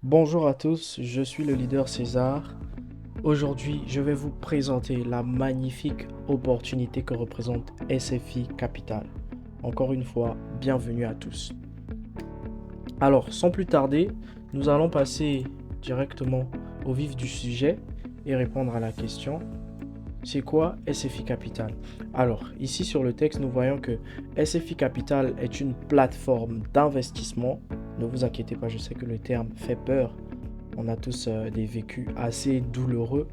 Bonjour à tous, je suis le leader César. Aujourd'hui, je vais vous présenter la magnifique opportunité que représente SFI Capital. Encore une fois, bienvenue à tous. Alors, sans plus tarder, nous allons passer directement au vif du sujet et répondre à la question. C'est quoi SFI Capital? Alors, ici sur le texte, nous voyons que SFI Capital est une plateforme d'investissement. Ne vous inquiétez pas, je sais que le terme fait peur. On a tous des vécus assez douloureux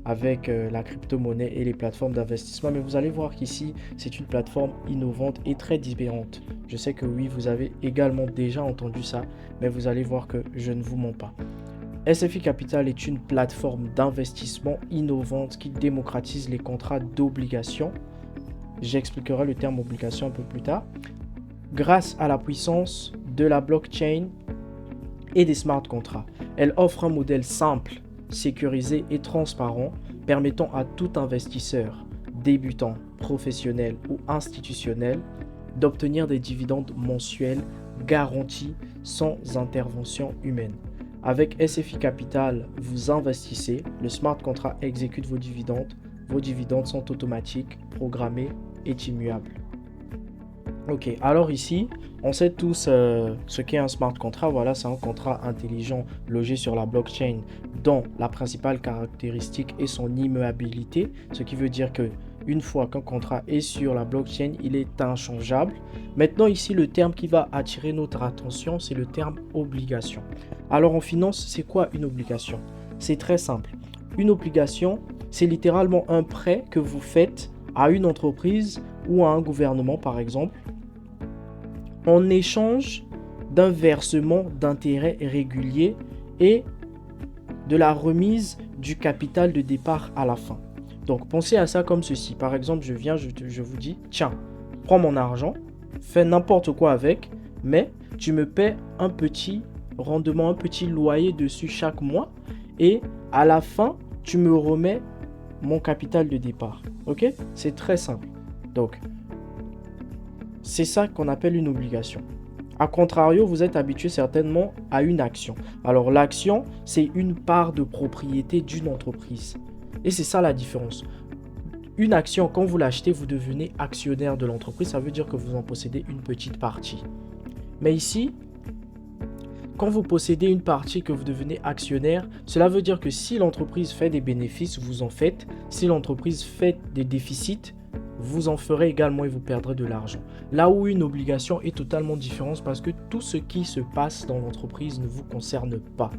avec la crypto-monnaie et les plateformes d'investissement. Mais vous allez voir qu'ici, c'est une plateforme innovante et très différente. Je sais que oui, vous avez également déjà entendu ça, mais vous allez voir que je ne vous mens pas. SFI Capital est une plateforme d'investissement innovante qui démocratise les contrats d'obligation. J'expliquerai le terme obligation un peu plus tard. Grâce à la puissance de la blockchain et des smart contracts, elle offre un modèle simple, sécurisé et transparent permettant à tout investisseur, débutant, professionnel ou institutionnel, d'obtenir des dividendes mensuels garantis sans intervention humaine. Avec SFI Capital, vous investissez, le smart contract exécute vos dividendes sont automatiques, programmés et immuables. Ok, alors ici, on sait tous ce qu'est un smart contract. Voilà, c'est un contrat intelligent logé sur la blockchain dont la principale caractéristique est son immuabilité, ce qui veut dire que une fois qu'un contrat est sur la blockchain, il est inchangeable. Maintenant ici, le terme qui va attirer notre attention, c'est le terme obligation. Alors en finance, c'est quoi une obligation? C'est très simple. Une obligation, c'est littéralement un prêt que vous faites à une entreprise ou à un gouvernement par exemple, en échange d'un versement d'intérêts réguliers et de la remise du capital de départ à la fin. Donc pensez à ça comme ceci. Par exemple, je vous dis, tiens, prends mon argent, fais n'importe quoi avec, mais tu me paies un petit rendement, un petit loyer dessus chaque mois et à la fin, tu me remets mon capital de départ. Ok? C'est très simple. Donc, c'est ça qu'on appelle une obligation. A contrario, vous êtes habitué certainement à une action. Alors l'action, c'est une part de propriété d'une entreprise. Et c'est ça la différence. Une action, quand vous l'achetez, vous devenez actionnaire de l'entreprise. Ça veut dire que vous en possédez une petite partie. Mais ici, quand vous possédez une partie que vous devenez actionnaire, cela veut dire que si l'entreprise fait des bénéfices, vous en faites. Si l'entreprise fait des déficits, vous en ferez également et vous perdrez de l'argent. Là où une obligation est totalement différente parce que tout ce qui se passe dans l'entreprise ne vous concerne pas.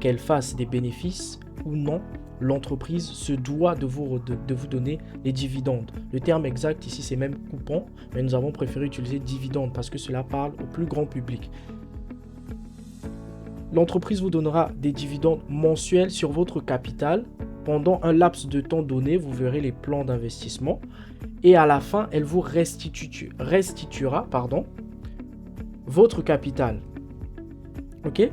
Qu'elle fasse des bénéfices ou non, l'entreprise se doit de vous donner les dividendes. Le terme exact ici c'est même coupon, mais nous avons préféré utiliser dividende parce que cela parle au plus grand public. L'entreprise vous donnera des dividendes mensuels sur votre capital. Pendant un laps de temps donné, vous verrez les plans d'investissement. Et à la fin, elle vous restituera votre capital. Ok?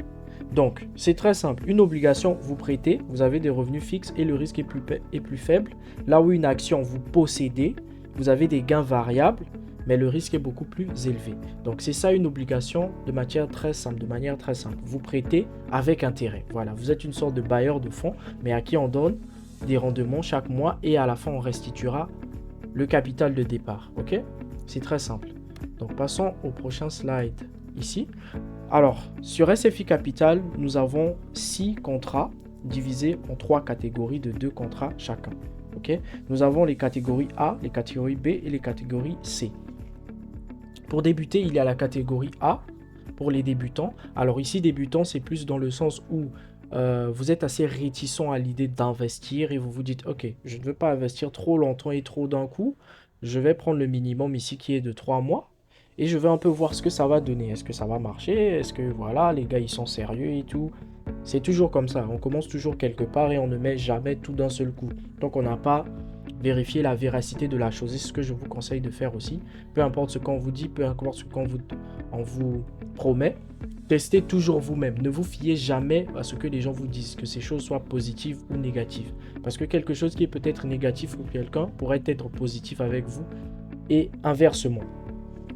Donc, c'est très simple. Une obligation, vous prêtez, vous avez des revenus fixes et le risque est plus faible. Là où une action, vous possédez, vous avez des gains variables, mais le risque est beaucoup plus élevé. Donc, c'est ça une obligation de manière très simple. Vous prêtez avec intérêt. Voilà, vous êtes une sorte de bailleur de fonds, mais à qui on donne des rendements chaque mois et à la fin, on restituera le capital de départ. Ok? C'est très simple. Donc, passons au prochain slide ici. Alors, sur SFI Capital, nous avons 6 contrats divisés en 3 catégories de 2 contrats chacun. Ok? Nous avons les catégories A, les catégories B et les catégories C. Pour débuter, il y a la catégorie A pour les débutants. Alors ici, débutant, c'est plus dans le sens où vous êtes assez réticent à l'idée d'investir et vous vous dites, ok, je ne veux pas investir trop longtemps et trop d'un coup. Je vais prendre le minimum ici qui est de 3 mois et je vais un peu voir ce que ça va donner. Est-ce que ça va marcher? Est-ce que voilà, les gars, ils sont sérieux et tout? C'est toujours comme ça. On commence toujours quelque part et on ne met jamais tout d'un seul coup. Donc on n'a pas vérifié la véracité de la chose. C'est ce que je vous conseille de faire aussi. Peu importe ce qu'on vous dit, peu importe ce qu'on vous promet, testez toujours vous-même. Ne vous fiez jamais à ce que les gens vous disent, que ces choses soient positives ou négatives. Parce que quelque chose qui est peut-être négatif pour quelqu'un pourrait être positif avec vous et inversement.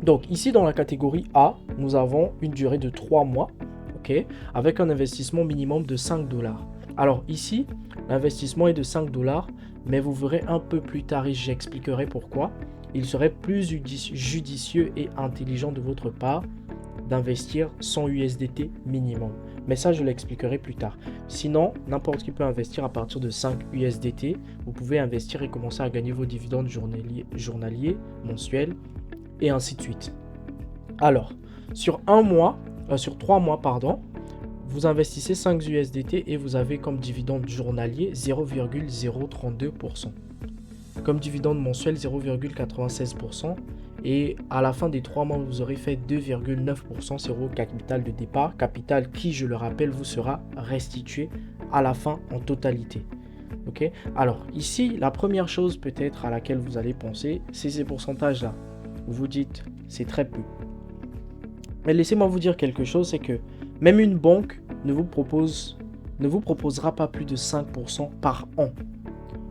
Donc ici dans la catégorie A, nous avons une durée de 3 mois. ok, avec un investissement minimum de 5 $. Alors ici, l'investissement est de 5 $, mais vous verrez un peu plus tard et j'expliquerai pourquoi. Il serait plus judicieux et intelligent de votre part d'investir 100 USDT minimum. Mais ça, je l'expliquerai plus tard. Sinon, n'importe qui peut investir à partir de 5 USDT. Vous pouvez investir et commencer à gagner vos dividendes journaliers, mensuels, et ainsi de suite. Alors, sur 3 mois, vous investissez 5 USDT et vous avez comme dividende journalier 0,032%. Comme dividende mensuel 0,96%. Et à la fin des 3 mois, vous aurez fait 2,9% sur vos capital de départ. Capital qui, je le rappelle, vous sera restitué à la fin en totalité. Ok. Alors ici, la première chose peut-être à laquelle vous allez penser, c'est ces pourcentages-là. Vous vous dites, c'est très peu. Mais laissez-moi vous dire quelque chose, c'est que même une banque ne vous proposera pas plus de 5% par an.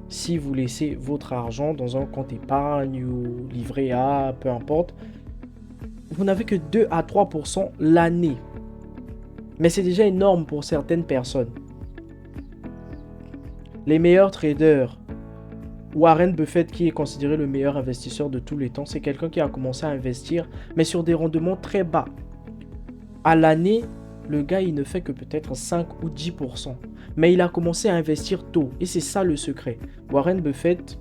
Si vous laissez votre argent dans un compte épargne ou livret A, peu importe, vous n'avez que 2 à 3% l'année. Mais c'est déjà énorme pour certaines personnes. Les meilleurs traders, Warren Buffett, qui est considéré le meilleur investisseur de tous les temps, c'est quelqu'un qui a commencé à investir, mais sur des rendements très bas. À l'année, le gars, il ne fait que peut-être 5 ou 10%. Mais il a commencé à investir tôt. Et c'est ça le secret. Warren Buffett,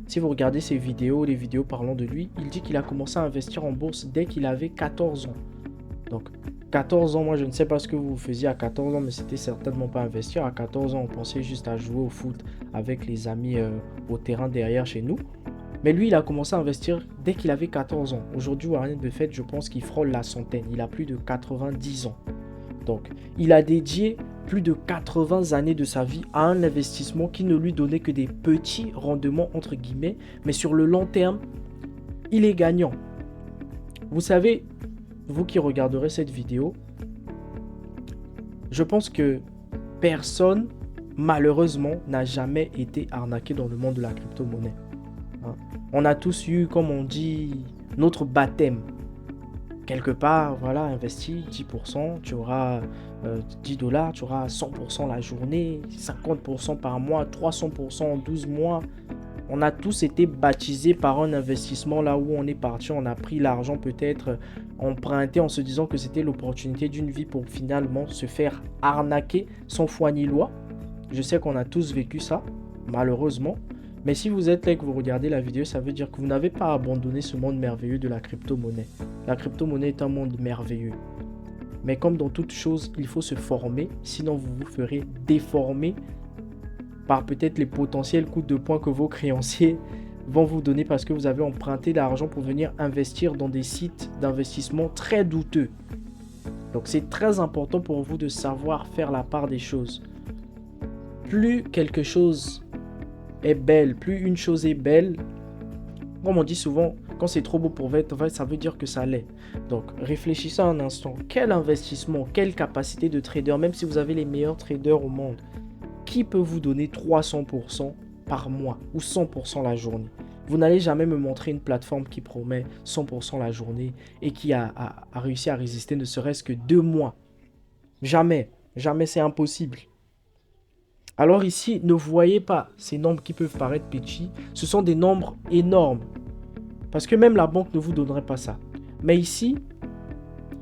si vous regardez ses vidéos, les vidéos parlant de lui, il dit qu'il a commencé à investir en bourse dès qu'il avait 14 ans. Donc, 14 ans, moi je ne sais pas ce que vous faisiez à 14 ans, mais c'était certainement pas investir. À 14 ans, on pensait juste à jouer au foot avec les amis au terrain derrière chez nous. Mais lui, il a commencé à investir dès qu'il avait 14 ans. Aujourd'hui, Warren Buffett, je pense qu'il frôle la centaine. Il a plus de 90 ans. Donc, il a dédié plus de 80 années de sa vie à un investissement qui ne lui donnait que des petits rendements, entre guillemets. Mais sur le long terme, il est gagnant. Vous savez, vous qui regarderez cette vidéo, je pense que personne, malheureusement, n'a jamais été arnaqué dans le monde de la crypto-monnaie. On a tous eu, comme on dit, notre baptême. Quelque part, voilà, investis 10%, tu auras 10 $, tu auras 100% la journée, 50% par mois, 300% en 12 mois. On a tous été baptisés par un investissement là où on est parti, on a pris l'argent peut-être emprunté en se disant que c'était l'opportunité d'une vie pour finalement se faire arnaquer sans foi ni loi. Je sais qu'on a tous vécu ça, malheureusement. Mais si vous êtes là et que vous regardez la vidéo, ça veut dire que vous n'avez pas abandonné ce monde merveilleux de la crypto-monnaie. La crypto-monnaie est un monde merveilleux. Mais comme dans toute chose, il faut se former, sinon vous vous ferez déformer par peut-être les potentiels coups de poing que vos créanciers vont vous donner parce que vous avez emprunté l'argent pour venir investir dans des sites d'investissement très douteux. Donc c'est très important pour vous de savoir faire la part des choses. Plus quelque chose est belle, plus une chose est belle, comme on dit souvent, quand c'est trop beau pour être vrai, ça veut dire que ça l'est. Donc réfléchissez un instant, quel investissement, quelle capacité de trader, même si vous avez les meilleurs traders au monde, qui peut vous donner 300% par mois ou 100% la journée? Vous n'allez jamais me montrer une plateforme qui promet 100% la journée et qui a réussi à résister ne serait-ce que 2 mois. Jamais, jamais, c'est impossible. Alors ici, ne voyez pas ces nombres qui peuvent paraître petits. Ce sont des nombres énormes. Parce que même la banque ne vous donnerait pas ça. Mais ici,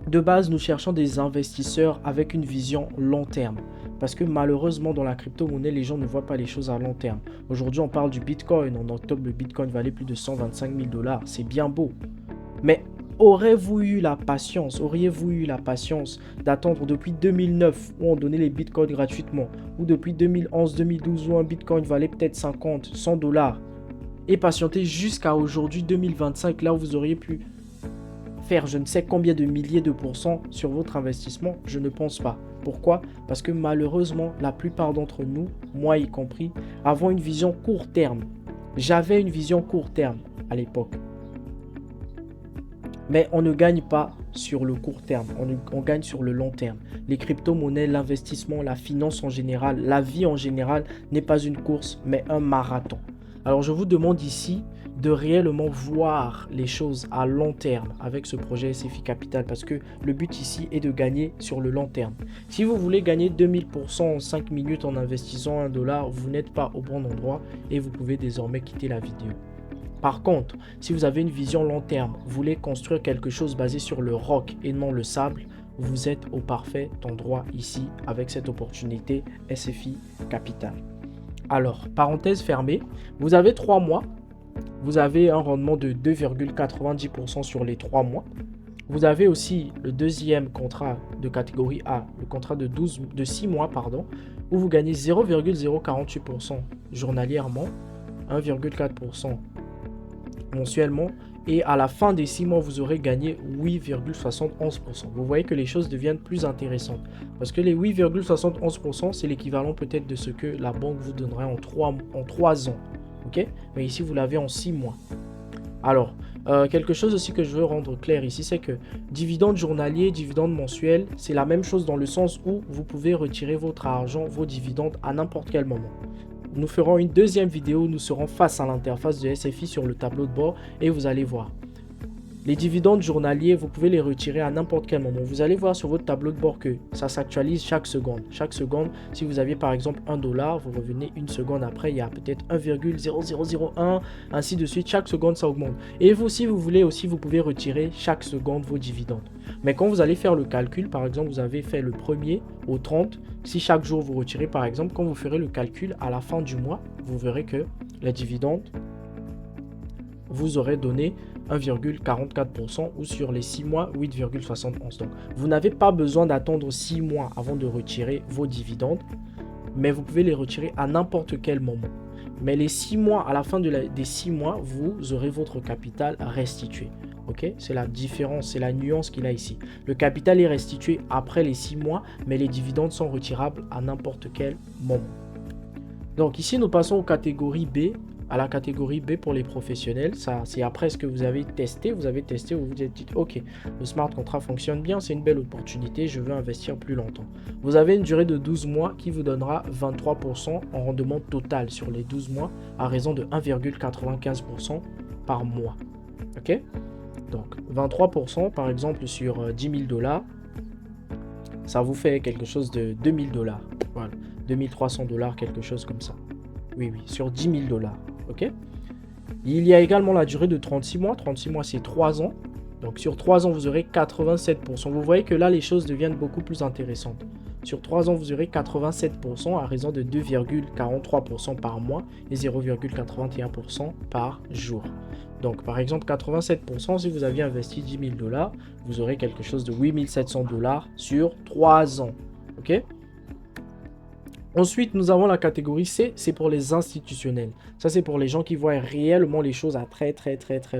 de base, nous cherchons des investisseurs avec une vision long terme. Parce que malheureusement, dans la crypto-monnaie, les gens ne voient pas les choses à long terme. Aujourd'hui, on parle du Bitcoin. En octobre, le Bitcoin valait plus de 125 000 $. C'est bien beau. Mais auriez-vous eu la patience d'attendre depuis 2009 où on donnait les bitcoins gratuitement, ou depuis 2011-2012 où un bitcoin valait peut-être 50, 100 $, et patienter jusqu'à aujourd'hui 2025, là où vous auriez pu faire je ne sais combien de milliers de pourcents sur votre investissement? Je ne pense pas. Pourquoi? Parce que malheureusement, la plupart d'entre nous, moi y compris, avons une vision court terme. J'avais une vision court terme à l'époque. Mais on ne gagne pas sur le court terme, on gagne sur le long terme. Les crypto-monnaies, l'investissement, la finance en général, la vie en général n'est pas une course, mais un marathon. Alors je vous demande ici de réellement voir les choses à long terme avec ce projet SFI Capital parce que le but ici est de gagner sur le long terme. Si vous voulez gagner 2000% en 5 minutes en investissant 1 dollar, vous n'êtes pas au bon endroit et vous pouvez désormais quitter la vidéo. Par contre, si vous avez une vision long terme, vous voulez construire quelque chose basé sur le roc et non le sable, vous êtes au parfait endroit ici avec cette opportunité SFI Capital. Alors, parenthèse fermée, vous avez 3 mois. Vous avez un rendement de 2,90% sur les 3 mois. Vous avez aussi le deuxième contrat de catégorie A, le contrat de 6 mois, où vous gagnez 0,048% journalièrement, 1,4% mensuellement, et à la fin des 6 mois, vous aurez gagné 8,71%. Vous voyez que les choses deviennent plus intéressantes, parce que les 8,71%, c'est l'équivalent peut-être de ce que la banque vous donnerait en 3 ans. Okay? Mais ici, vous l'avez en 6 mois. Alors, quelque chose aussi que je veux rendre clair ici, c'est que dividende journalier, dividende mensuel, c'est la même chose dans le sens où vous pouvez retirer votre argent, vos dividendes à n'importe quel moment. Nous ferons une deuxième vidéo où nous serons face à l'interface de SFI sur le tableau de bord et vous allez voir. Les dividendes journaliers, vous pouvez les retirer à n'importe quel moment. Vous allez voir sur votre tableau de bord que ça s'actualise chaque seconde. Chaque seconde, si vous aviez par exemple 1 dollar, vous revenez une seconde après, il y a peut-être 1,0001, ainsi de suite. Chaque seconde, ça augmente. Et vous, si vous voulez aussi, vous pouvez retirer chaque seconde vos dividendes. Mais quand vous allez faire le calcul, par exemple, vous avez fait le 1er au 30, si chaque jour vous retirez, par exemple, quand vous ferez le calcul à la fin du mois, vous verrez que les dividendes vous aurez donné 1,44% ou sur les 6 mois 8,71. Donc vous n'avez pas besoin d'attendre 6 mois avant de retirer vos dividendes, mais vous pouvez les retirer à n'importe quel moment. Mais les 6 mois, à la fin des 6 mois, vous aurez votre capital restitué. Ok, c'est la différence, c'est la nuance qu'il a ici. Le capital est restitué après les 6 mois, mais les dividendes sont retirables à n'importe quel moment. Donc ici, nous passons aux catégories B. À la catégorie B pour les professionnels, ça c'est après ce que vous avez testé, vous vous êtes dit ok, le smart contract fonctionne bien, c'est une belle opportunité, je veux investir plus longtemps. Vous avez une durée de 12 mois qui vous donnera 23% en rendement total sur les 12 mois à raison de 1,95% par mois. Ok, donc 23% par exemple sur 10 000 $, ça vous fait quelque chose de 2 000 $, voilà, 2300 $, quelque chose comme ça. Oui, sur 10 000 $. Ok. Il y a également la durée de 36 mois. 36 mois, c'est 3 ans. Donc, sur 3 ans, vous aurez 87%. Vous voyez que là, les choses deviennent beaucoup plus intéressantes. Sur 3 ans, vous aurez 87% à raison de 2,43% par mois et 0,81% par jour. Donc, par exemple, 87%, si vous aviez investi 10 000 $, vous aurez quelque chose de 8 700 $ sur 3 ans. Ok. Ensuite, nous avons la catégorie C, c'est pour les institutionnels. Ça, c'est pour les gens qui voient réellement les choses à très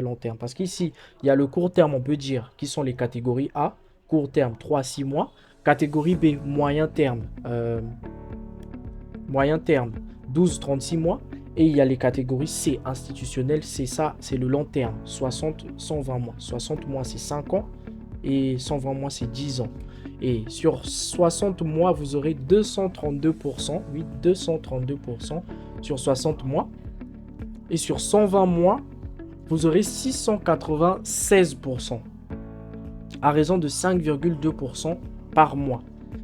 long terme. Parce qu'ici, il y a le court terme, on peut dire, qui sont les catégories A, court terme 3-6 mois. Catégorie B, moyen terme 12-36 mois. Et il y a les catégories C, institutionnelles, c'est ça, c'est le long terme, 60-120 mois. 60 mois, c'est 5 ans et 120 mois, c'est 10 ans. Et sur 60 mois, vous aurez 232%. Oui, 232% sur 60 mois. Et sur 120 mois, vous aurez 696%. À raison de 5,2% par mois.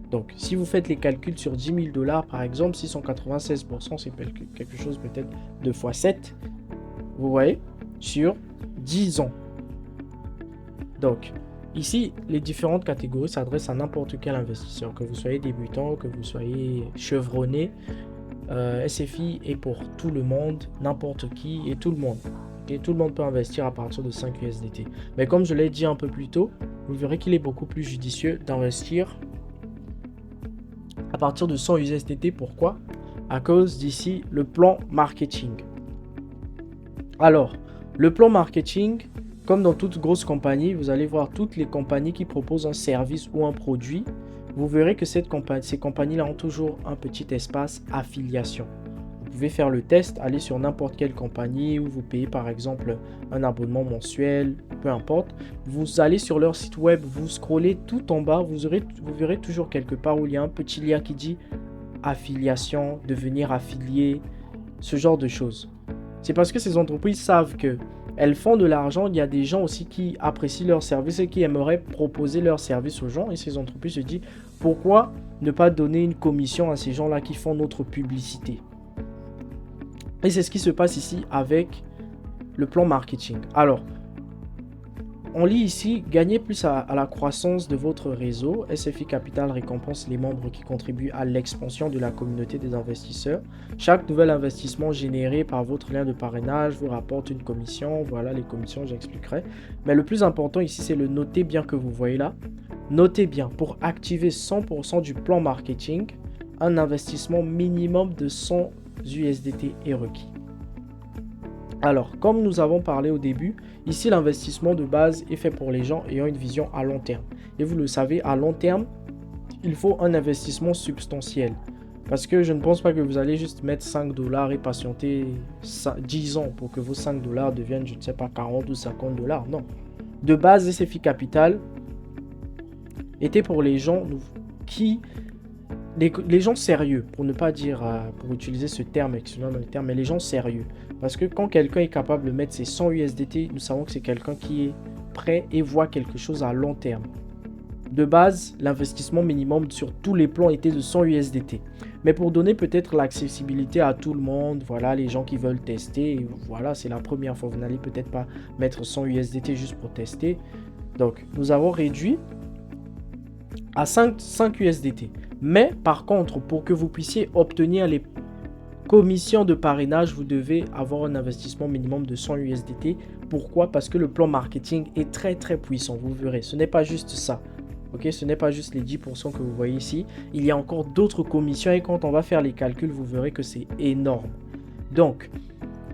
Donc, si vous faites les calculs sur 10 000 $, par exemple, 696%, c'est quelque chose peut-être de x 7. Vous voyez, sur 10 ans. Donc, ici, les différentes catégories s'adressent à n'importe quel investisseur, que vous soyez débutant, que vous soyez chevronné. SFI est pour tout le monde, n'importe qui et tout le monde. Okay? Tout le monde peut investir à partir de 5 USDT. Mais comme je l'ai dit un peu plus tôt, vous verrez qu'il est beaucoup plus judicieux d'investir à partir de 100 USDT. Pourquoi? À cause d'ici le plan marketing. Alors, le plan marketing, comme dans toute grosse compagnie, vous allez voir toutes les compagnies qui proposent un service ou un produit. Vous verrez que ces compagnies-là ont toujours un petit espace affiliation. Vous pouvez faire le test, aller sur n'importe quelle compagnie où vous payez par exemple un abonnement mensuel, peu importe. Vous allez sur leur site web, vous scrollez tout en bas, vous verrez toujours quelque part où il y a un petit lien qui dit affiliation, devenir affilié, ce genre de choses. C'est parce que ces entreprises savent que elles font de l'argent. Il y a des gens aussi qui apprécient leurs services et qui aimeraient proposer leurs services aux gens. Et ces entreprises se disent, pourquoi ne pas donner une commission à ces gens-là qui font notre publicité? Et c'est ce qui se passe ici avec le plan marketing. Alors, on lit ici, gagner plus à la croissance de votre réseau. SFI Capital récompense les membres qui contribuent à l'expansion de la communauté des investisseurs. Chaque nouvel investissement généré par votre lien de parrainage vous rapporte une commission. Voilà les commissions, j'expliquerai. Mais le plus important ici, c'est le noter bien que vous voyez là. Notez bien, pour activer 100% du plan marketing, un investissement minimum de 100 USDT est requis. Alors, comme nous avons parlé au début, ici l'investissement de base est fait pour les gens ayant une vision à long terme. Et vous le savez, à long terme, il faut un investissement substantiel. Parce que je ne pense pas que vous allez juste mettre 5 $ et patienter 10 ans pour que vos 5 $ deviennent, je ne sais pas, 40 ou 50 $. Non. De base, SFI Capital était pour les gens qui... Les gens sérieux, pour ne pas dire, pour utiliser ce terme, excusez-moi le terme, mais les gens sérieux. Parce que quand quelqu'un est capable de mettre ses 100 USDT, nous savons que c'est quelqu'un qui est prêt et voit quelque chose à long terme. De base, l'investissement minimum sur tous les plans était de 100 USDT. Mais pour donner peut-être l'accessibilité à tout le monde, voilà, les gens qui veulent tester, voilà, c'est la première fois, vous n'allez peut-être pas mettre 100 USDT juste pour tester. Donc, nous avons réduit à 5 USDT. Mais par contre, pour que vous puissiez obtenir les commissions de parrainage, vous devez avoir un investissement minimum de 100 USDT. Pourquoi? Parce que le plan marketing est très très puissant, vous verrez. Ce n'est pas juste ça. Ok, ce n'est pas juste les 10% que vous voyez ici. Il y a encore d'autres commissions et quand on va faire les calculs, vous verrez que c'est énorme. Donc,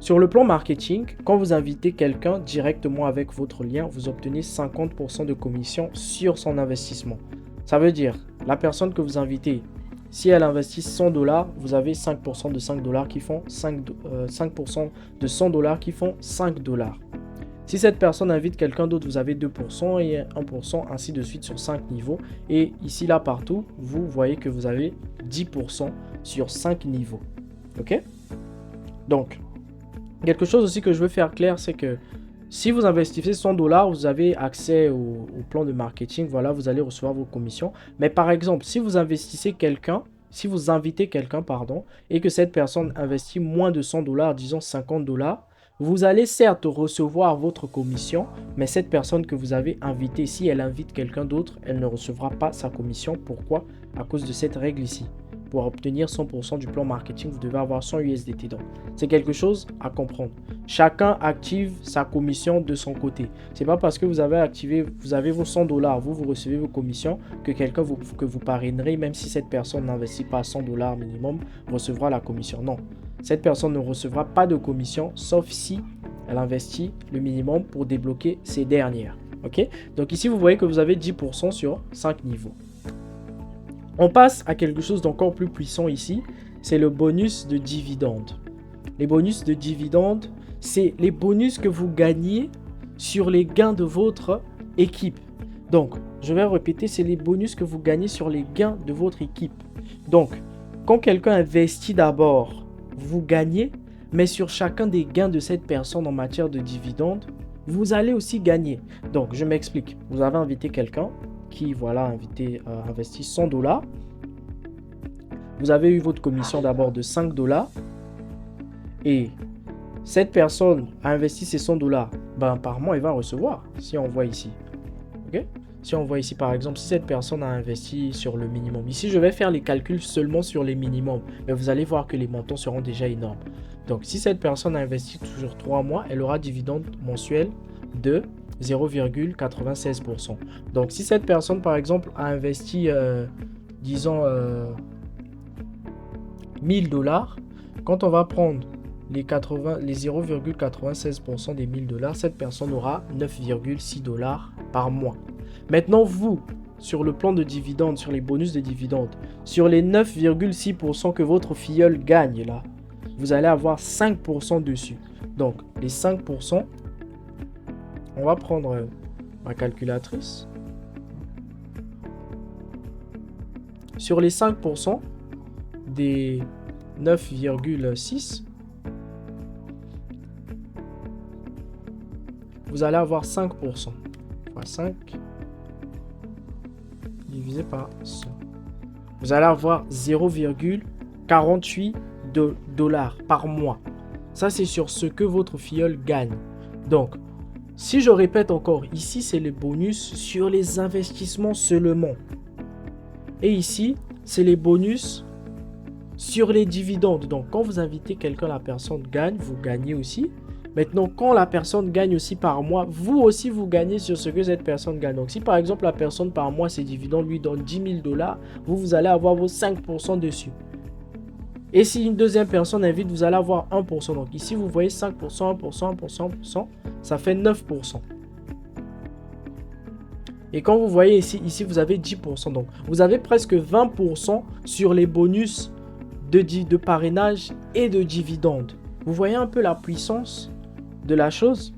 sur le plan marketing, quand vous invitez quelqu'un directement avec votre lien, vous obtenez 50% de commission sur son investissement. Ça veut dire, la personne que vous invitez, si elle investit 100 $, vous avez 5% de 5 $ qui font 5% de 100 $ qui font 5 $. Si cette personne invite quelqu'un d'autre, vous avez 2% et 1%, ainsi de suite sur 5 niveaux. Et ici, là, partout, vous voyez que vous avez 10% sur 5 niveaux. Ok? Donc, quelque chose aussi que je veux faire clair, c'est que si vous investissez 100 $, vous avez accès au plan de marketing. Voilà, vous allez recevoir vos commissions. Mais par exemple, si vous investissez quelqu'un, si vous invitez quelqu'un, pardon, et que cette personne investit moins de 100 $, disons 50 $, vous allez certes recevoir votre commission, mais cette personne que vous avez invitée, si elle invite quelqu'un d'autre, elle ne recevra pas sa commission. Pourquoi? À cause de cette règle ici. Pour obtenir 100% du plan marketing, vous devez avoir 100 USDT. Donc, c'est quelque chose à comprendre. Chacun active sa commission de son côté. C'est pas parce que vous avez activé, vous avez vos 100 $, vous recevez vos commissions, que quelqu'un que vous parrainerez, même si cette personne n'investit pas 100 $ minimum, recevra la commission. Non, cette personne ne recevra pas de commission, sauf si elle investit le minimum pour débloquer ces dernières. Ok? Donc ici, vous voyez que vous avez 10% sur 5 niveaux. On passe à quelque chose d'encore plus puissant ici, c'est le bonus de dividende. Les bonus de dividende, c'est les bonus que vous gagnez sur les gains de votre équipe. Donc, je vais répéter, c'est les bonus que vous gagnez sur les gains de votre équipe. Donc, quand quelqu'un investit d'abord, vous gagnez, mais sur chacun des gains de cette personne en matière de dividende, vous allez aussi gagner. Donc, je m'explique. Vous avez invité quelqu'un qui, voilà, investi 100 $. Vous avez eu votre commission d'abord de 5 $. Et cette personne a investi ses 100 $. Ben, par mois, elle va recevoir, si on voit ici. Ok? Si on voit ici, par exemple, si cette personne a investi sur le minimum. Ici, je vais faire les calculs seulement sur les minimums. Mais vous allez voir que les montants seront déjà énormes. Donc, si cette personne a investi sur 3 mois, elle aura dividende mensuel de 0,96%. Donc, si cette personne, par exemple, a investi, disons, 1000 $, quand on va prendre les 0,96% des 1000 $, cette personne aura 9,6 $ par mois. Maintenant, vous, sur le plan de dividende, sur les bonus de dividende, sur les 9,6% que votre filleul gagne là, vous allez avoir 5% dessus. Donc, les 5%, on va prendre ma calculatrice. Sur les 5% des 9,6, vous allez avoir 5%. Fois 5 divisé par 100. Vous allez avoir 0,48 $ par mois. Ça, c'est sur ce que votre filleul gagne. Donc, si je répète encore, ici, c'est les bonus sur les investissements seulement. Et ici, c'est les bonus sur les dividendes. Donc, quand vous invitez quelqu'un, la personne gagne, vous gagnez aussi. Maintenant, quand la personne gagne aussi par mois, vous aussi, vous gagnez sur ce que cette personne gagne. Donc, si par exemple, la personne par mois, ses dividendes lui donne 10 000 $, vous allez avoir vos 5% dessus. Et si une deuxième personne invite, vous allez avoir 1%. Donc, ici, vous voyez 5%, 1%, 1%, 1%. Ça fait 9%. Et quand vous voyez ici, vous avez 10%. Donc, vous avez presque 20% sur les bonus de parrainage et de dividendes. Vous voyez un peu la puissance de la chose?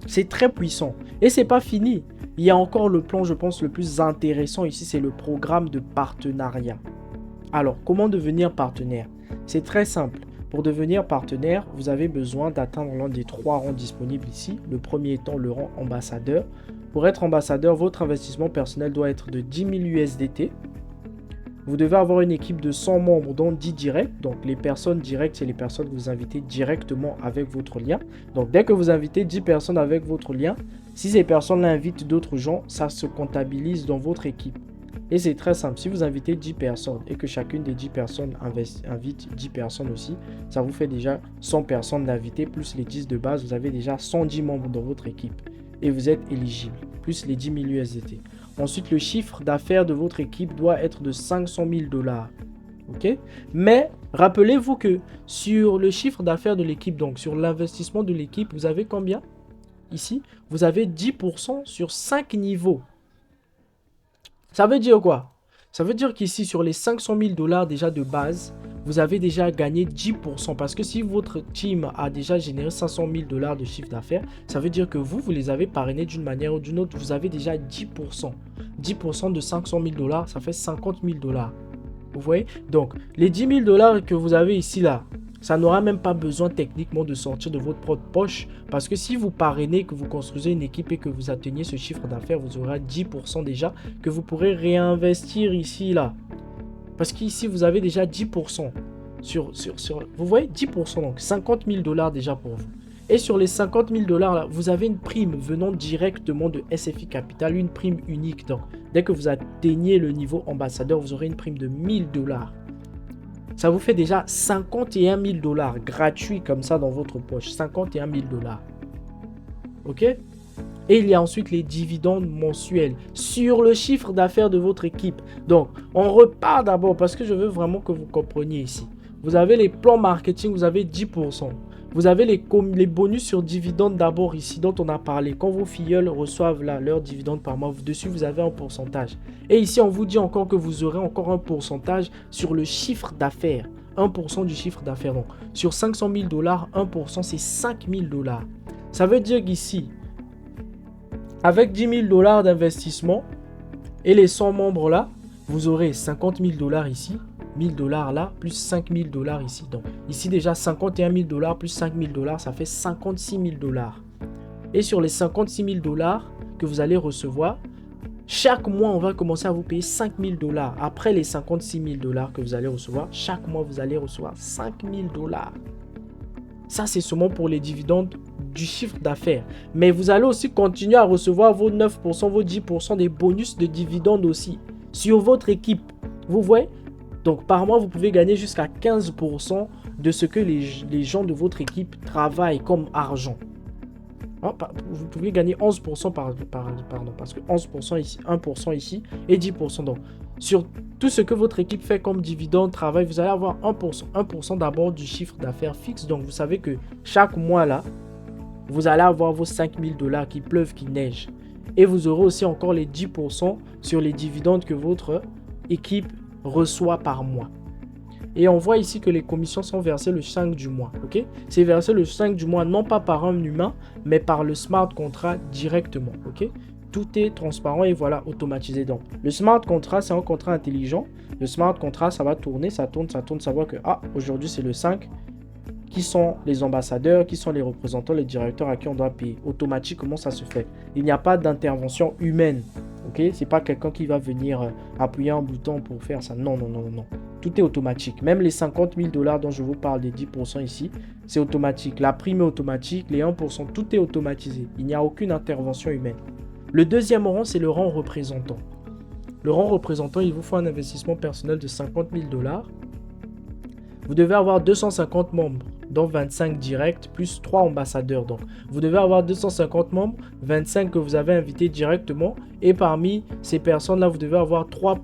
C'est très puissant. Et c'est pas fini. Il y a encore le plan, je pense, le plus intéressant ici, c'est le programme de partenariat. Alors, comment devenir partenaire? C'est très simple. Pour devenir partenaire, vous avez besoin d'atteindre l'un des 3 rangs disponibles ici. Le premier étant le rang ambassadeur. Pour être ambassadeur, votre investissement personnel doit être de 10 000 USDT. Vous devez avoir une équipe de 100 membres, dont 10 directs. Donc, les personnes directes, c'est les personnes que vous invitez directement avec votre lien. Donc, dès que vous invitez 10 personnes avec votre lien, si ces personnes invitent d'autres gens, ça se comptabilise dans votre équipe. Et c'est très simple. Si vous invitez 10 personnes et que chacune des 10 personnes invite 10 personnes aussi, ça vous fait déjà 100 personnes d'invités, plus les 10 de base. Vous avez déjà 110 membres dans votre équipe et vous êtes éligible, plus les 10 000 USDT. Ensuite, le chiffre d'affaires de votre équipe doit être de 500 000 $. Ok? Mais rappelez-vous que sur le chiffre d'affaires de l'équipe, donc sur l'investissement de l'équipe, vous avez combien? Ici, vous avez 10% sur 5 niveaux. Ça veut dire quoi? Ça veut dire qu'ici, sur les 500 000 $ déjà de base, vous avez déjà gagné 10%. Parce que si votre team a déjà généré 500 000 $ de chiffre d'affaires, ça veut dire que vous les avez parrainés d'une manière ou d'une autre. Vous avez déjà 10%. 10% de 500 000 $, ça fait 50 000 $. Vous voyez? Donc, les 10 000 $ que vous avez ici, là, ça n'aura même pas besoin techniquement de sortir de votre propre poche. Parce que si vous parrainez, que vous construisez une équipe et que vous atteignez ce chiffre d'affaires, vous aurez 10% déjà que vous pourrez réinvestir ici, là. Parce qu'ici, vous avez déjà 10%. Vous voyez, 10%, donc 50 000 $ déjà pour vous. Et sur les 50 000 $, là, vous avez une prime venant directement de SFI Capital, une prime unique. Donc, dès que vous atteignez le niveau ambassadeur, vous aurez une prime de 1 000 $. Ça vous fait déjà 51 000 $ gratuits comme ça dans votre poche. 51 000 $. Ok? Et il y a ensuite les dividendes mensuels sur le chiffre d'affaires de votre équipe. Donc, on repart d'abord parce que je veux vraiment que vous compreniez ici. Vous avez les plans marketing, vous avez 10%. Vous avez les bonus sur dividendes d'abord ici dont on a parlé. Quand vos filleuls reçoivent là, leurs dividendes par mois, dessus vous avez un pourcentage. Et ici on vous dit encore que vous aurez encore un pourcentage sur le chiffre d'affaires. 1% du chiffre d'affaires. Donc sur 500 000 $, 1% c'est 5 000 $. Ça veut dire qu'ici, avec 10 000 $ d'investissement et les 100 membres là, vous aurez 50 000 $ ici. 1000 $ là, plus 5 000 $ ici. Donc, ici déjà 51 000 $ plus 5 000 $, ça fait 56 000 $. Et sur les 56 000 $ que vous allez recevoir, chaque mois, on va commencer à vous payer 5 000 $. Après les 56 000 $ que vous allez recevoir, chaque mois, vous allez recevoir 5 000 $. Ça, c'est seulement pour les dividendes du chiffre d'affaires. Mais vous allez aussi continuer à recevoir vos 9%, vos 10% des bonus de dividendes aussi sur votre équipe. Vous voyez? Donc, par mois, vous pouvez gagner jusqu'à 15% de ce que les gens de votre équipe travaillent comme argent. Vous pouvez gagner 11% parce que 11% ici, 1% ici et 10%. Donc, sur tout ce que votre équipe fait comme dividende, travail, vous allez avoir 1%. 1% d'abord du chiffre d'affaires fixe. Donc, vous savez que chaque mois, là, vous allez avoir vos 5 000 $ qui pleuvent, qui neigent. Et vous aurez aussi encore les 10% sur les dividendes que votre équipe reçoit par mois. Et on voit ici que les commissions sont versées le 5 du mois. Ok? C'est versé le 5 du mois, non pas par un humain, mais par le smart contract directement. Ok? Tout est transparent et voilà, automatisé. Donc, le smart contract, c'est un contrat intelligent. Le smart contract, ça va tourner, ça tourne, ça voit que, aujourd'hui, c'est le 5 qui sont les ambassadeurs, qui sont les représentants, les directeurs à qui on doit payer. Automatiquement, ça se fait. Il n'y a pas d'intervention humaine. Ok, c'est pas quelqu'un qui va venir appuyer un bouton pour faire ça. Non, non, non, non, non. Tout est automatique. Même les 50 000 $ dont je vous parle, des 10% ici, c'est automatique. La prime est automatique, les 1%, tout est automatisé. Il n'y a aucune intervention humaine. Le deuxième rang, c'est le rang représentant. Le rang représentant, il vous faut un investissement personnel de 50 000 $. Vous devez avoir 250 membres, dont 25 directs, plus 3 ambassadeurs. Donc, vous devez avoir 250 membres, 25 que vous avez invités directement. Et parmi ces personnes-là, vous devez avoir 3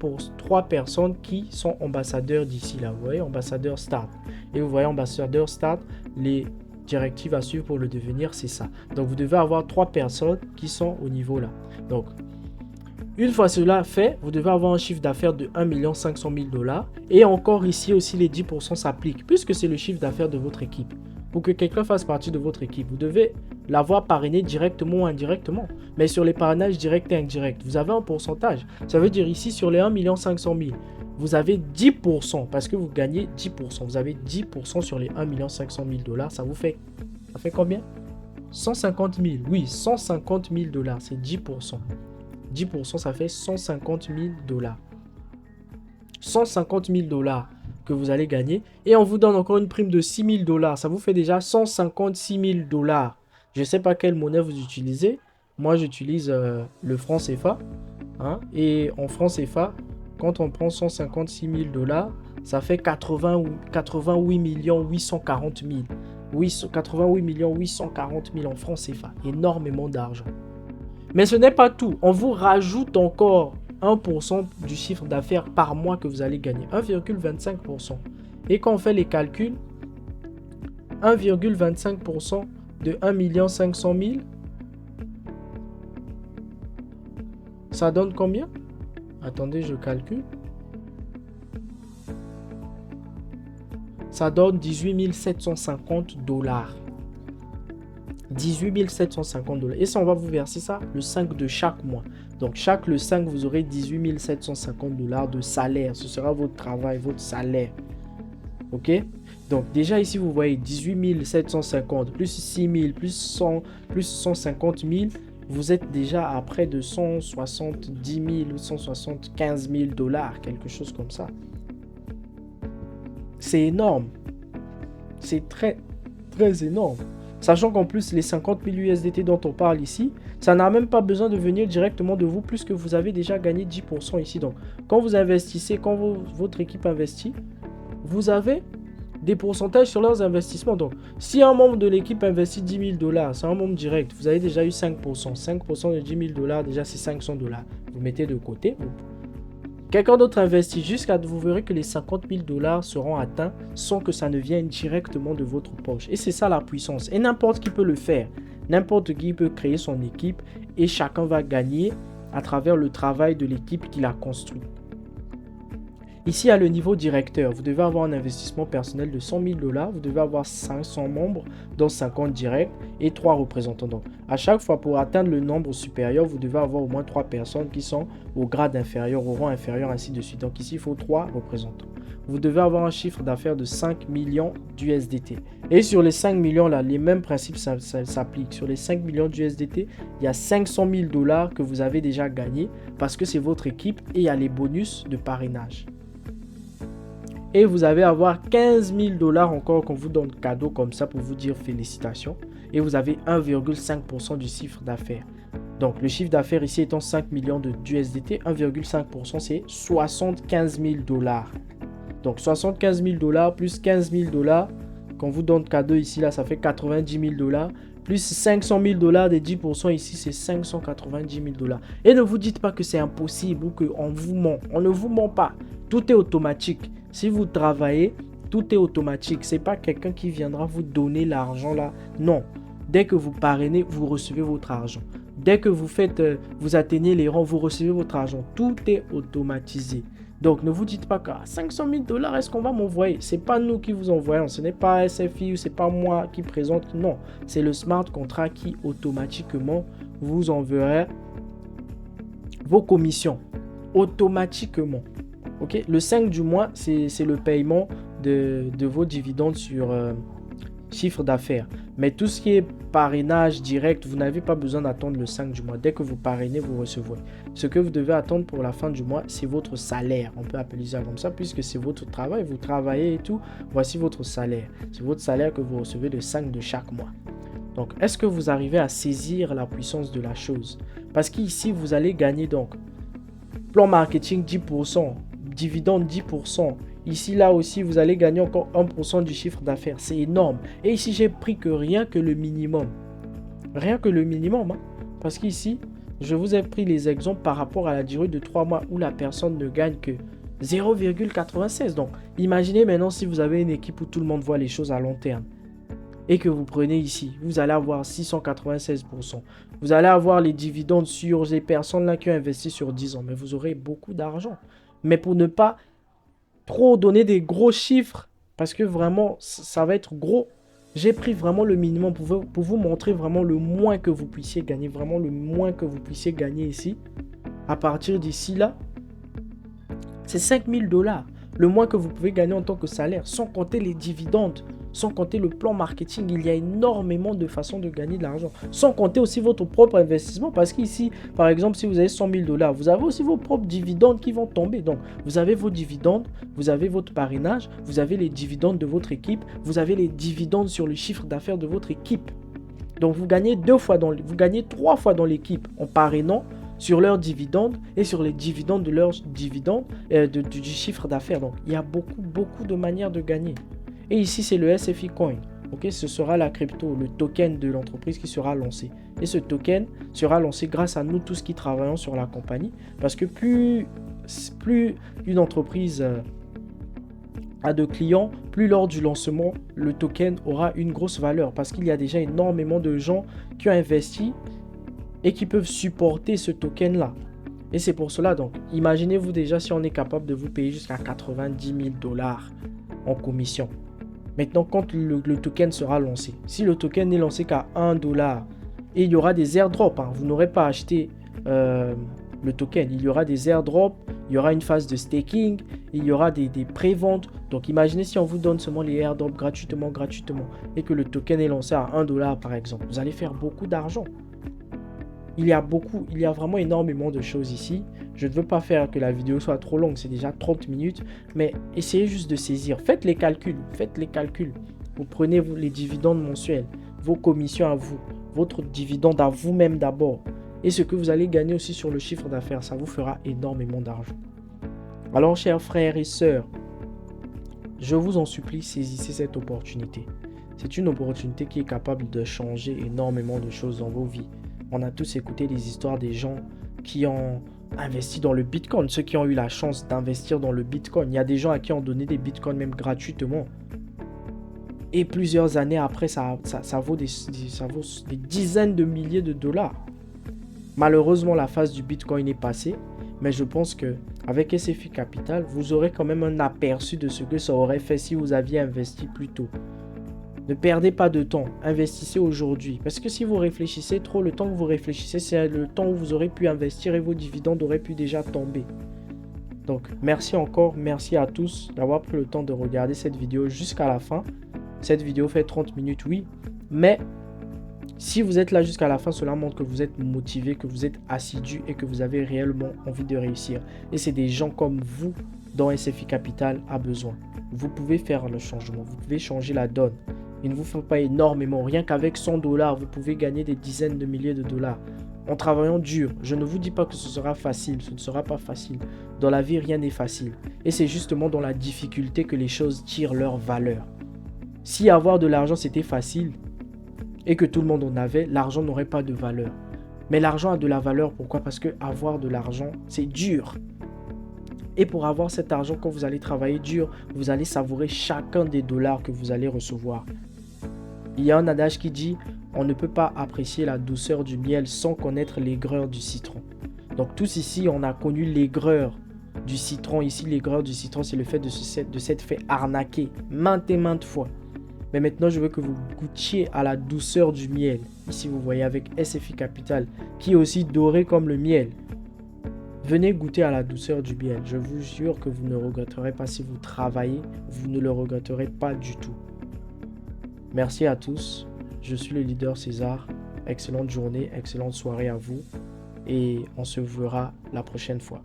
personnes qui sont ambassadeurs d'ici. Là, vous voyez, ambassadeur start. Et vous voyez, ambassadeur start, les directives à suivre pour le devenir, c'est ça. Donc, vous devez avoir 3 personnes qui sont au niveau là. Donc, une fois cela fait, vous devez avoir un chiffre d'affaires de 1 500 000 $. Et encore ici aussi, les 10% s'appliquent, puisque c'est le chiffre d'affaires de votre équipe. Pour que quelqu'un fasse partie de votre équipe, vous devez l'avoir parrainé directement ou indirectement. Mais sur les parrainages directs et indirects, vous avez un pourcentage. Ça veut dire ici, sur les 1 500 000 $, vous avez 10%, parce que vous gagnez 10%. Vous avez 10% sur les 1 500 000 $. Ça fait combien? 150 000. Oui, 150 000 $. C'est 10%. 10%, ça fait 150 000 $. 150 000 $ que vous allez gagner. Et on vous donne encore une prime de 6 000 $. Ça vous fait déjà 156 000 $. Je ne sais pas quelle monnaie vous utilisez. Moi, j'utilise le franc CFA. Hein? Et en franc CFA, quand on prend 156 000 $, ça fait 88 840 000. 88 840 000 en franc CFA. Énormément d'argent. Mais ce n'est pas tout. On vous rajoute encore 1% du chiffre d'affaires par mois que vous allez gagner. 1,25%. Et quand on fait les calculs, 1,25% de 1 500 000, ça donne combien? Attendez, je calcule. Ça donne 18 750 $. 18 750 $. Et ça, on va vous verser ça le 5 de chaque mois. Donc, le 5, vous aurez 18 750 $ de salaire. Ce sera votre travail, votre salaire. OK? Donc, déjà ici, vous voyez 18 750 plus 6 000 plus 100 plus 150 000. Vous êtes déjà à près de 170 000 ou 175 000 $, quelque chose comme ça. C'est énorme. C'est très, très énorme. Sachant qu'en plus, les 50 000 USDT dont on parle ici, ça n'a même pas besoin de venir directement de vous, puisque vous avez déjà gagné 10% ici. Donc, quand vous investissez, quand votre équipe investit, vous avez des pourcentages sur leurs investissements. Donc, si un membre de l'équipe investit 10 000 $, c'est un membre direct, vous avez déjà eu 5%. 5% de 10 000 $, déjà c'est 500 $. Vous mettez de côté. Quelqu'un d'autre investit jusqu'à vous verrez que les 50 000 $ seront atteints sans que ça ne vienne directement de votre poche. Et c'est ça la puissance. Et n'importe qui peut le faire. N'importe qui peut créer son équipe et chacun va gagner à travers le travail de l'équipe qu'il a construit. Ici, à le niveau directeur, vous devez avoir un investissement personnel de 100 000 $. Vous devez avoir 500 membres, dont 50 directs et 3 représentants. Donc, à chaque fois, pour atteindre le nombre supérieur, vous devez avoir au moins 3 personnes qui sont au grade inférieur, au rang inférieur, ainsi de suite. Donc, ici, il faut 3 représentants. Vous devez avoir un chiffre d'affaires de 5 millions d'USDT. Et sur les 5 millions, là, les mêmes principes s'appliquent. Sur les 5 millions d'USDT, il y a 500 000 $ que vous avez déjà gagné parce que c'est votre équipe et il y a les bonus de parrainage. Et vous allez avoir 15 000 $ encore qu'on vous donne cadeau comme ça pour vous dire félicitations. Et vous avez 1,5% du chiffre d'affaires. Donc le chiffre d'affaires ici étant 5 millions d'USDT, 1,5% c'est 75 000 $. Donc 75 000 $ plus 15 000 $ qu'on vous donne cadeau ici, là ça fait 90 000 $. Plus 500 000 $ des 10% ici, c'est 590 000 $. Et ne vous dites pas que c'est impossible ou qu'on vous ment. On ne vous ment pas. Tout est automatique. Si vous travaillez, tout est automatique. Ce n'est pas quelqu'un qui viendra vous donner l'argent là. Non. Dès que vous parrainez, vous recevez votre argent. Dès que vous atteignez les rangs, vous recevez votre argent. Tout est automatisé. Donc, ne vous dites pas qu'à 500 000 $, est-ce qu'on va m'envoyer? Ce n'est pas nous qui vous envoyons. Ce n'est pas SFI ou ce n'est pas moi qui présente. Non, c'est le smart contract qui automatiquement vous enverra vos commissions. Automatiquement. Okay? Le 5 du mois, c'est le paiement de vos dividendes chiffre d'affaires. Mais tout ce qui est parrainage direct, vous n'avez pas besoin d'attendre le 5 du mois. Dès que vous parrainez, vous recevez. Ce que vous devez attendre pour la fin du mois, c'est votre salaire. On peut appeler ça comme ça puisque c'est votre travail. Vous travaillez et tout. Voici votre salaire. C'est votre salaire que vous recevez le 5 de chaque mois. Donc, est-ce que vous arrivez à saisir la puissance de la chose? Parce qu'ici, vous allez gagner donc plan marketing 10%, dividende 10%. Ici, là aussi, vous allez gagner encore 1% du chiffre d'affaires. C'est énorme. Et ici, j'ai pris que rien que le minimum. Rien que le minimum. Hein. Parce qu'ici, je vous ai pris les exemples par rapport à la durée de 3 mois où la personne ne gagne que 0,96. Donc, imaginez maintenant si vous avez une équipe où tout le monde voit les choses à long terme. Et que vous prenez ici, vous allez avoir 696%. Vous allez avoir les dividendes sur les personnes là qui ont investi sur 10 ans. Mais vous aurez beaucoup d'argent. Mais pour ne pas trop donner des gros chiffres, parce que vraiment, ça va être gros. J'ai pris vraiment le minimum pour vous montrer vraiment le moins que vous puissiez gagner. Vraiment le moins que vous puissiez gagner ici. À partir d'ici là, c'est 5000 $. Le moins que vous pouvez gagner en tant que salaire, sans compter les dividendes. Sans compter le plan marketing, il y a énormément de façons de gagner de l'argent. Sans compter aussi votre propre investissement. Parce qu'ici, par exemple, si vous avez 100 000 $, vous avez aussi vos propres dividendes qui vont tomber. Donc, vous avez vos dividendes, vous avez votre parrainage, vous avez les dividendes de votre équipe, vous avez les dividendes sur le chiffre d'affaires de votre équipe. Donc, vous gagnez 3 fois dans l'équipe en parrainant sur leurs dividendes et sur les dividendes de leurs dividendes du chiffre d'affaires. Donc, il y a beaucoup de manières de gagner. Et ici, c'est le SFI Coin. Okay, ce sera la crypto, le token de l'entreprise qui sera lancé. Et ce token sera lancé grâce à nous tous qui travaillons sur la compagnie. Parce que plus une entreprise a de clients, plus lors du lancement, le token aura une grosse valeur. Parce qu'il y a déjà énormément de gens qui ont investi et qui peuvent supporter ce token-là. Et c'est pour cela, donc, imaginez-vous déjà si on est capable de vous payer jusqu'à 90 000 $ en commission. Maintenant, quand le token sera lancé, si le token n'est lancé qu'à 1 $, et il y aura des airdrops, hein, vous n'aurez pas acheté le token, il y aura des airdrops, il y aura une phase de staking, il y aura des préventes. Donc imaginez si on vous donne seulement les airdrops gratuitement, et que le token est lancé à 1 $ par exemple, vous allez faire beaucoup d'argent. Il y a vraiment énormément de choses ici. Je ne veux pas faire que la vidéo soit trop longue, c'est déjà 30 minutes, mais essayez juste de saisir. Faites les calculs. Vous prenez les dividendes mensuels, vos commissions à vous, votre dividende à vous-même d'abord, et ce que vous allez gagner aussi sur le chiffre d'affaires, ça vous fera énormément d'argent. Alors, chers frères et sœurs, je vous en supplie, saisissez cette opportunité. C'est une opportunité qui est capable de changer énormément de choses dans vos vies. On a tous écouté des histoires des gens qui ont investi dans le Bitcoin, ceux qui ont eu la chance d'investir dans le Bitcoin. Il y a des gens à qui on donnait des Bitcoins même gratuitement. Et plusieurs années après, ça vaut des dizaines de milliers de dollars. Malheureusement, la phase du Bitcoin est passée. Mais je pense qu'avec SFI Capital, vous aurez quand même un aperçu de ce que ça aurait fait si vous aviez investi plus tôt. Ne perdez pas de temps, investissez aujourd'hui. Parce que si vous réfléchissez trop, le temps que vous réfléchissez, c'est le temps où vous aurez pu investir et vos dividendes auraient pu déjà tomber. Donc, merci encore, merci à tous d'avoir pris le temps de regarder cette vidéo jusqu'à la fin. Cette vidéo fait 30 minutes, oui. Mais si vous êtes là jusqu'à la fin, cela montre que vous êtes motivé, que vous êtes assidu et que vous avez réellement envie de réussir. Et c'est des gens comme vous dont SFI Capital a besoin. Vous pouvez faire le changement, vous pouvez changer la donne. Il ne vous faut pas énormément. Rien qu'avec 100 $, vous pouvez gagner des dizaines de milliers de dollars. En travaillant dur. Je ne vous dis pas que ce sera facile. Ce ne sera pas facile. Dans la vie, rien n'est facile. Et c'est justement dans la difficulté que les choses tirent leur valeur. Si avoir de l'argent, c'était facile et que tout le monde en avait, l'argent n'aurait pas de valeur. Mais l'argent a de la valeur. Pourquoi? Parce que avoir de l'argent, c'est dur. Et pour avoir cet argent, quand vous allez travailler dur, vous allez savourer chacun des dollars que vous allez recevoir. Il y a un adage qui dit « On ne peut pas apprécier la douceur du miel sans connaître l'aigreur du citron ». Donc tous ici, on a connu l'aigreur du citron. Ici, l'aigreur du citron, c'est le fait de s'être fait arnaquer maintes et maintes fois. Mais maintenant, je veux que vous goûtiez à la douceur du miel. Ici, vous voyez avec SFI Capital, qui est aussi doré comme le miel. Venez goûter à la douceur du miel. Je vous jure que vous ne regretterez pas si vous travaillez. Vous ne le regretterez pas du tout. Merci à tous. Je suis le leader César. Excellente journée, excellente soirée à vous et on se verra la prochaine fois.